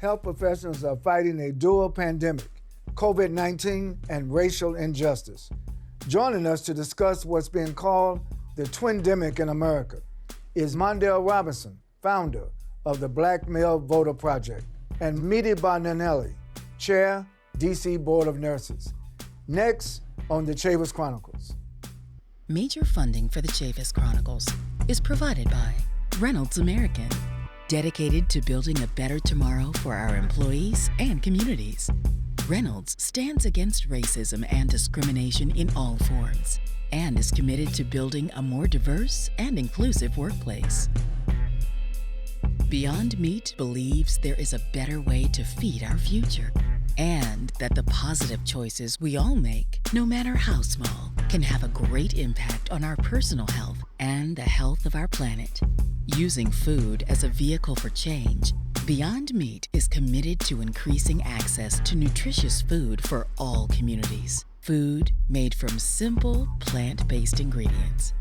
health professionals are fighting a dual pandemic, COVID-19 and racial injustice. Joining us to discuss what's being called the twindemic in America is Mondale Robinson, founder of the Black Male Voter Project, and Mehdi Bonanelli, chair, DC Board of Nurses. Next on the Chavis Chronicles. Major funding for the Chavis Chronicles is provided by Reynolds American, dedicated to building a better tomorrow for our employees and communities. Reynolds stands against racism and discrimination in all forms and is committed to building a more diverse and inclusive workplace. Beyond Meat believes there is a better way to feed our future, and that the positive choices we all make, no matter how small, can have a great impact on our personal health and the health of our planet. Using food as a vehicle for change, Beyond Meat is committed to increasing access to nutritious food for all communities. Food made from simple, plant-based ingredients.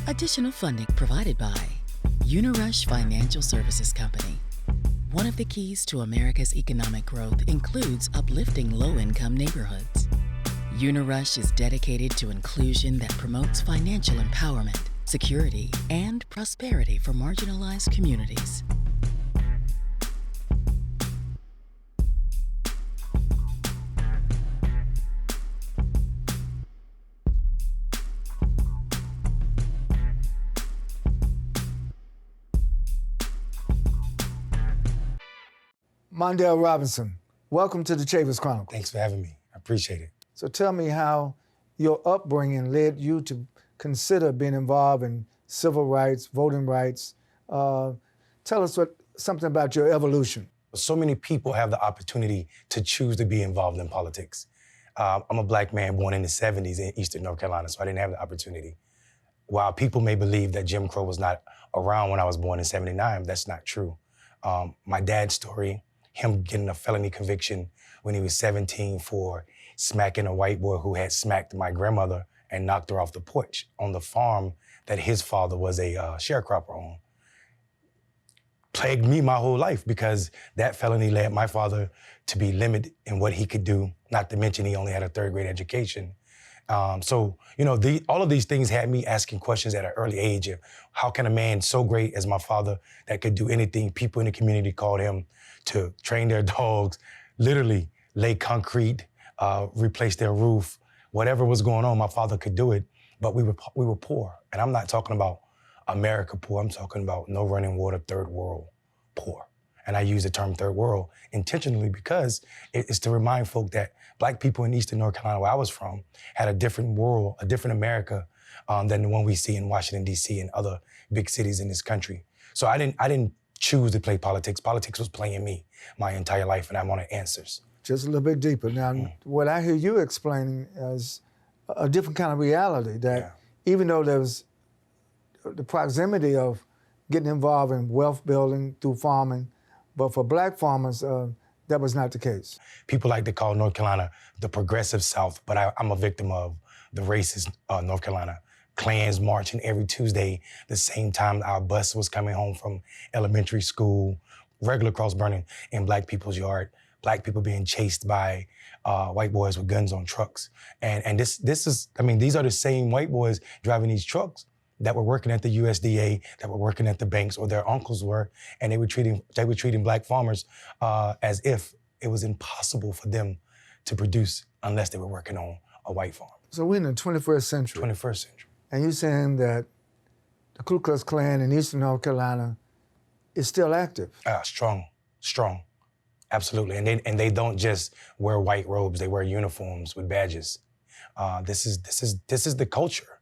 Additional funding provided by Unirush Financial Services Company. One of the keys to America's economic growth includes uplifting low-income neighborhoods. Unirush is dedicated to inclusion that promotes financial empowerment, security, and prosperity for marginalized communities. Mondale Robinson, welcome to the Chavis Chronicles. Thanks for having me. I appreciate it. So tell me how your upbringing led you to consider being involved in civil rights, voting rights. Tell us something about your evolution. So many people have the opportunity to choose to be involved in politics. I'm a black man born in the 70s in Eastern North Carolina, so I didn't have the opportunity. While people may believe that Jim Crow was not around when I was born in 79, that's not true. My dad's story, him getting a felony conviction when he was 17 for smacking a white boy who had smacked my grandmother and knocked her off the porch on the farm that his father was a sharecropper on, plagued me my whole life because that felony led my father to be limited in what he could do, not to mention he only had a third grade education. So, you know, all of these things had me asking questions at an early age of how can a man so great as my father that could do anything, people in the community called him to train their dogs, literally lay concrete, replace their roof, whatever was going on, my father could do it, but we were poor. And I'm not talking about America poor, I'm talking about no running water, third world poor. And I use the term third world intentionally because it's to remind folk that black people in Eastern North Carolina, where I was from, had a different world, a different America than the one we see in Washington, D.C. and other big cities in this country. So I didn't choose to play politics. Politics was playing me my entire life, and I wanted answers. Just a little bit deeper. Now, what I hear you explaining is a different kind of reality that even though there's the proximity of getting involved in wealth building through farming, but for black farmers, that was not the case. People like to call North Carolina the progressive South, but I'm a victim of the racist North Carolina. Klans marching every Tuesday, the same time our bus was coming home from elementary school, regular cross burning in black people's yard, black people being chased by white boys with guns on trucks. And this is, I mean, these are the same white boys driving these trucks that were working at the USDA, that were working at the banks, or their uncles were, and they were treating black farmers as if it was impossible for them to produce unless they were working on a white farm. So we're in the 21st century. 21st century. And you're saying that the Ku Klux Klan in Eastern North Carolina is still active? Strong, absolutely. And they don't just wear white robes; they wear uniforms with badges. This is the culture.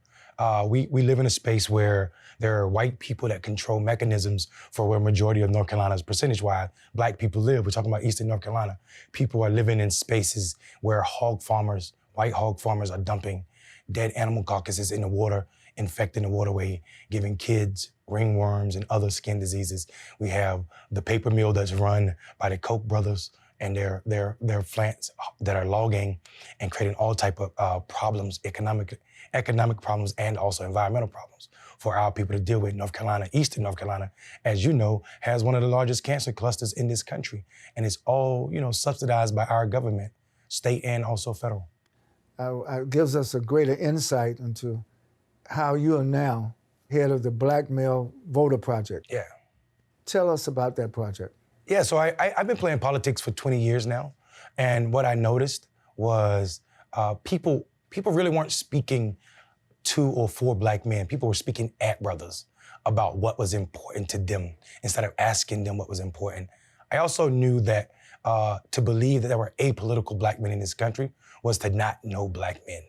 We live in a space where there are white people that control mechanisms for where majority of North Carolina's percentage-wise black people live. We're talking about Eastern North Carolina. People are living in spaces where white hog farmers are dumping dead animal carcasses in the water, infecting the waterway, giving kids ringworms and other skin diseases. We have the paper mill that's run by the Koch brothers and their plants that are logging and creating all type of problems, economic problems and also environmental problems. for our people to deal with. North Carolina, Eastern North Carolina, as you know, has one of the largest cancer clusters in this country. And it's all, subsidized by our government, state and also federal. Gives us a greater insight into how you are now head of the Black Male Voter Project. Yeah. Tell us about that project. Yeah, so I've been playing politics for 20 years now. And what I noticed was people really weren't speaking to or for Black men. People were speaking at brothers about what was important to them instead of asking them what was important. I also knew that to believe that there were apolitical Black men in this country was to not know Black men.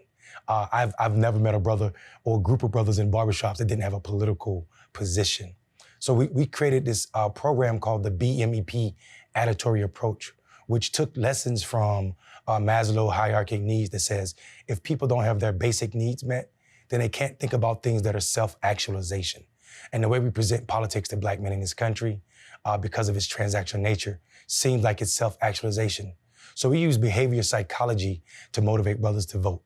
I've never met a brother or a group of brothers in barbershops that didn't have a political position. So we created this program called the BMEP Attitatory Approach, which took lessons from Maslow hierarchy of needs that says if people don't have their basic needs met, then they can't think about things that are self-actualization. And the way we present politics to Black men in this country, because of its transactional nature, seems like it's self-actualization. So we use behavior psychology to motivate brothers to vote.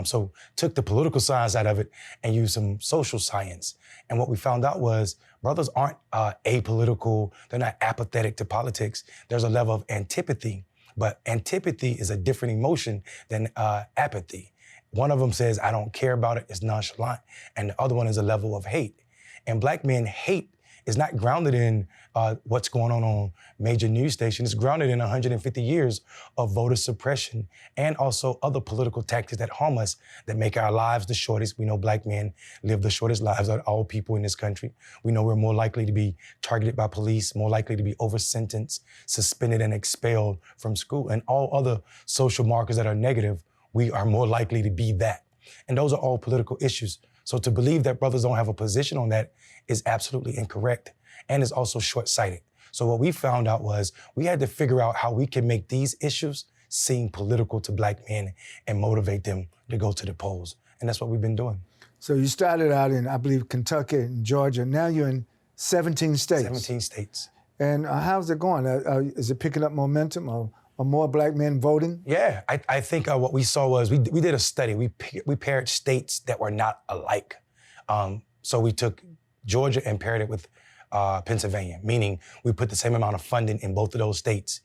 So took the political science out of it and used some social science. And what we found out was brothers aren't apolitical, they're not apathetic to politics. There's a level of antipathy, but antipathy is a different emotion than apathy. One of them says, I don't care about it, it's nonchalant. And the other one is a level of hate. And Black men hate is not grounded in what's going on major news stations. It's grounded in 150 years of voter suppression and also other political tactics that harm us, that make our lives the shortest. We know Black men live the shortest lives of all people in this country. We know we're more likely to be targeted by police, more likely to be over-sentenced, suspended, and expelled from school. And all other social markers that are negative, we are more likely to be that. And those are all political issues. So to believe that brothers don't have a position on that is absolutely incorrect and is also short-sighted. So what we found out was we had to figure out how we can make these issues seem political to Black men and motivate them to go to the polls. And that's what we've been doing. So you started out in, I believe, Kentucky and Georgia. Now you're in 17 states. 17 states. And how's it going? Is it picking up momentum? Are more Black men voting? Yeah, I think what we saw was we did a study. We paired states that were not alike. So we took Georgia and paired it with Pennsylvania, meaning we put the same amount of funding in both of those states.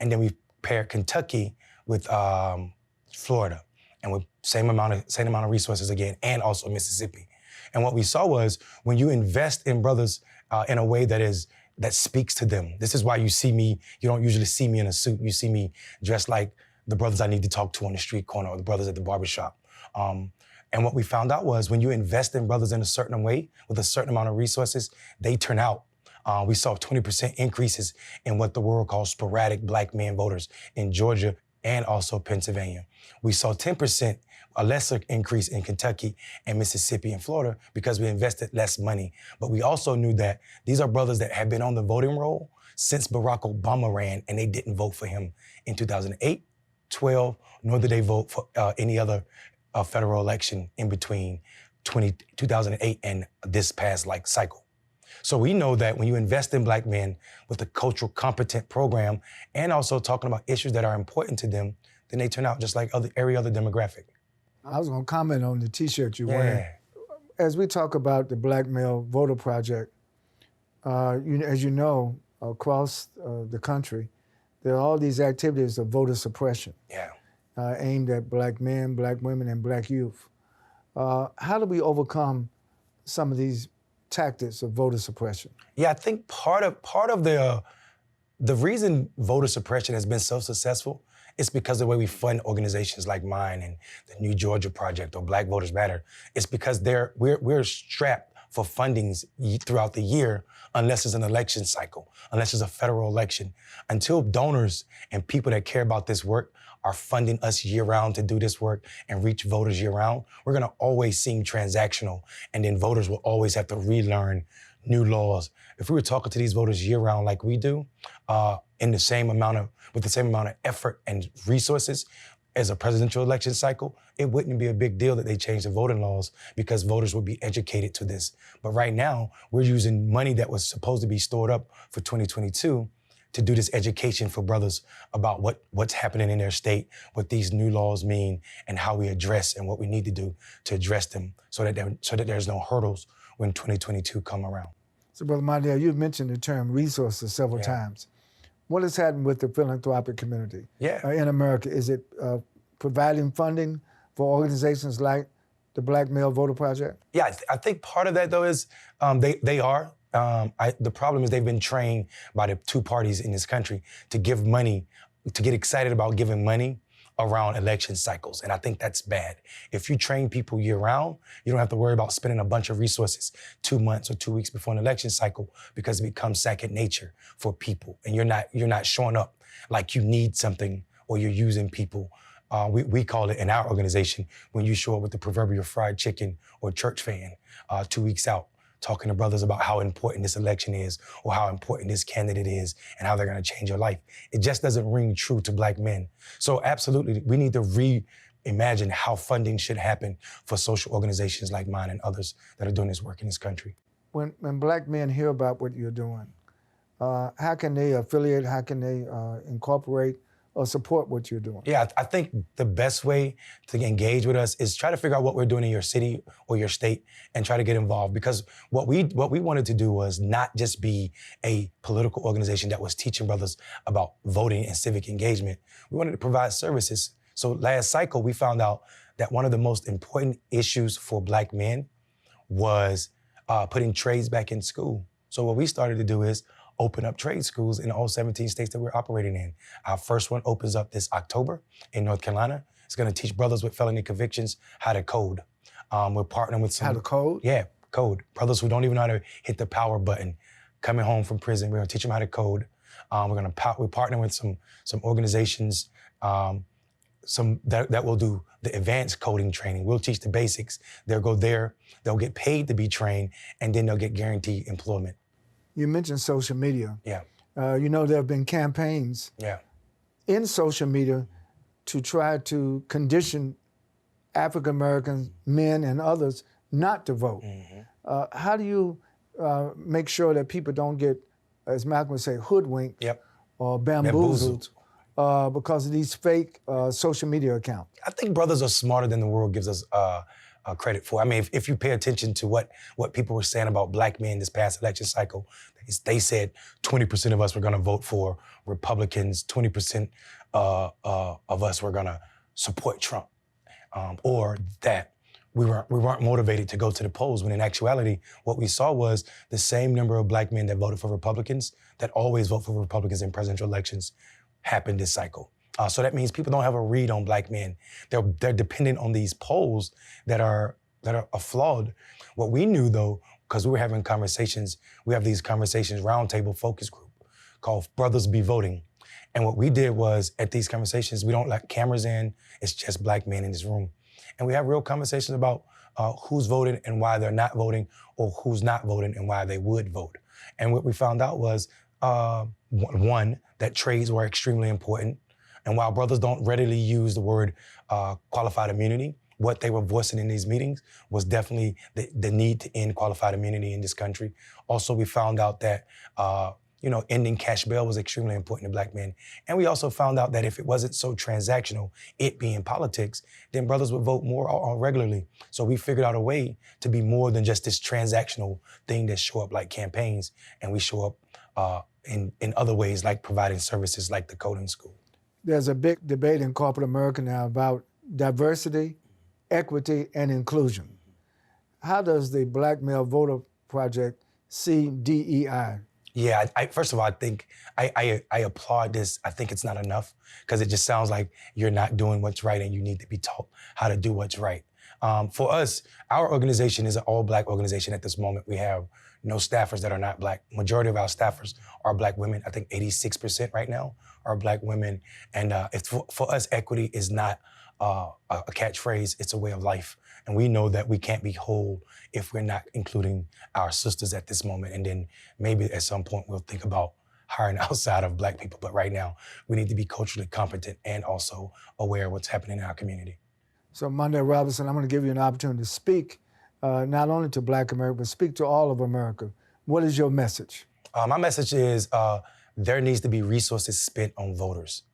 And then we paired Kentucky with Florida, and with same amount of resources again, and also Mississippi. And what we saw was when you invest in brothers in a way that speaks to them. This is why you don't usually see me in a suit. You see me dressed like the brothers I need to talk to on the street corner or the brothers at the barbershop. And what we found out was when you invest in brothers in a certain way with a certain amount of resources, they turn out. We saw 20% increases in what the world calls sporadic Black men voters in Georgia and also Pennsylvania. We saw 10%, a lesser increase in Kentucky and Mississippi and Florida because we invested less money. But we also knew that these are brothers that have been on the voting roll since Barack Obama ran, and they didn't vote for him in 2008, 12, nor did they vote for any other federal election in between 2008 and this past cycle. So we know that when you invest in Black men with a cultural competent program and also talking about issues that are important to them, then they turn out just like every other demographic. I was going to comment on the T-shirt you're wearing. As we talk about the Black Male Voter Project, as you know, across the country, there are all these activities of voter suppression aimed at Black men, Black women, and Black youth. How do we overcome some of these tactics of voter suppression? Yeah, I think part of the reason voter suppression has been so successful is because of the way we fund organizations like mine and the New Georgia Project or Black Voters Matter. It's because we're strapped for fundings throughout the year unless it's an election cycle, unless it's a federal election. Until donors and people that care about this work are funding us year-round to do this work and reach voters year-round, we're gonna always seem transactional, and then voters will always have to relearn new laws. If we were talking to these voters year-round like we do, with the same amount of effort and resources as a presidential election cycle, it wouldn't be a big deal that they changed the voting laws because voters would be educated to this. But right now, we're using money that was supposed to be stored up for 2022 to do this education for brothers about what's happening in their state, what these new laws mean, and how we address and what we need to do to address them so that there's no hurdles when 2022 come around. So, Brother Mondale, you've mentioned the term resources several times. What has happened with the philanthropic community in America? Is it providing funding for organizations like the Black Male Voter Project? Yeah, I think part of that, though, is they are. The problem is they've been trained by the two parties in this country to give money, to get excited about giving money around election cycles. And I think that's bad. If you train people year round, you don't have to worry about spending a bunch of resources 2 months or 2 weeks before an election cycle, because it becomes second nature for people. And you're not showing up like you need something, or you're using people. We call it in our organization when you show up with the proverbial fried chicken or church fan 2 weeks out, talking to brothers about how important this election is, or how important this candidate is, and how they're gonna change your life. It just doesn't ring true to Black men. So absolutely, we need to reimagine how funding should happen for social organizations like mine and others that are doing this work in this country. When Black men hear about what you're doing, how can they affiliate, how can they incorporate or support what you're doing? Yeah, I think the best way to engage with us is try to figure out what we're doing in your city or your state and try to get involved. Because what we wanted to do was not just be a political organization that was teaching brothers about voting and civic engagement. We wanted to provide services. So last cycle, we found out that one of the most important issues for Black men was putting trades back in school. So what we started to do is open up trade schools in all 17 states that we're operating in. Our first one opens up this October in North Carolina. It's gonna teach brothers with felony convictions how to code. We're partnering with some— How to code? Yeah, code. Brothers who don't even know how to hit the power button, coming home from prison, we're gonna teach them how to code. We're partnering with some organizations that will do the advanced coding training. We'll teach the basics. They'll go there, they'll get paid to be trained, and then they'll get guaranteed employment. You mentioned social media. Yeah. You know, there have been campaigns in social media to try to condition African American men and others not to vote. Mm-hmm. How do you make sure that people don't get, as Malcolm would say, hoodwinked or bamboozled because of these fake social media accounts? I think brothers are smarter than the world gives us credit for. I mean, if you pay attention to what people were saying about Black men this past election cycle, they said 20% of us were gonna vote for Republicans, 20% of us were gonna support Trump, or that we weren't motivated to go to the polls, when in actuality, what we saw was the same number of Black men that voted for Republicans, that always vote for Republicans in presidential elections, happened this cycle. So that means people don't have a read on Black men. They're dependent on these polls that are flawed. What we knew, though, because we were having conversations, we have these conversations, roundtable focus group called Brothers Be Voting. And what we did was, at these conversations, we don't let cameras in, it's just Black men in this room. And we have real conversations about who's voting and why they're not voting, or who's not voting and why they would vote. And what we found out was, one, that trades were extremely important. And while brothers don't readily use the word qualified immunity, what they were voicing in these meetings was definitely the need to end qualified immunity in this country. Also, we found out that ending cash bail was extremely important to Black men. And we also found out that if it wasn't so transactional, it being politics, then brothers would vote more regularly. So we figured out a way to be more than just this transactional thing that show up like campaigns, and we show up in other ways, like providing services like the coding school. There's a big debate in corporate America now about diversity, equity, and inclusion. How does the Black Male Voter Project see DEI? Yeah, first of all, I think I applaud this. I think it's not enough, because it just sounds like you're not doing what's right and you need to be taught how to do what's right. For us, our organization is an all-Black organization at this moment. We have no staffers that are not Black. Majority of our staffers are Black women. I think 86% right now are Black women. And for us, equity is not a catchphrase, it's a way of life. And we know that we can't be whole if we're not including our sisters at this moment. And then maybe at some point we'll think about hiring outside of Black people. But right now, we need to be culturally competent and also aware of what's happening in our community. So Mondale Robinson, I'm gonna give you an opportunity to speak not only to Black America, but speak to all of America. What is your message? My message is there needs to be resources spent on voters.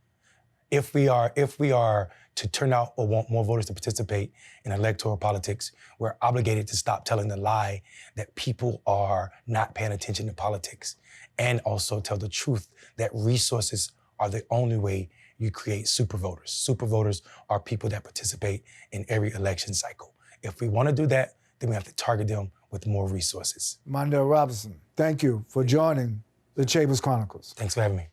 if we are to turn out or want more voters to participate in electoral politics, we're obligated to stop telling the lie that people are not paying attention to politics, and also tell the truth that resources are the only way you create super voters. Super voters are people that participate in every election cycle. If we want to do that, then we have to target them with more resources. Mondale Robinson, thank you for joining the Chambers Chronicles. Thanks for having me.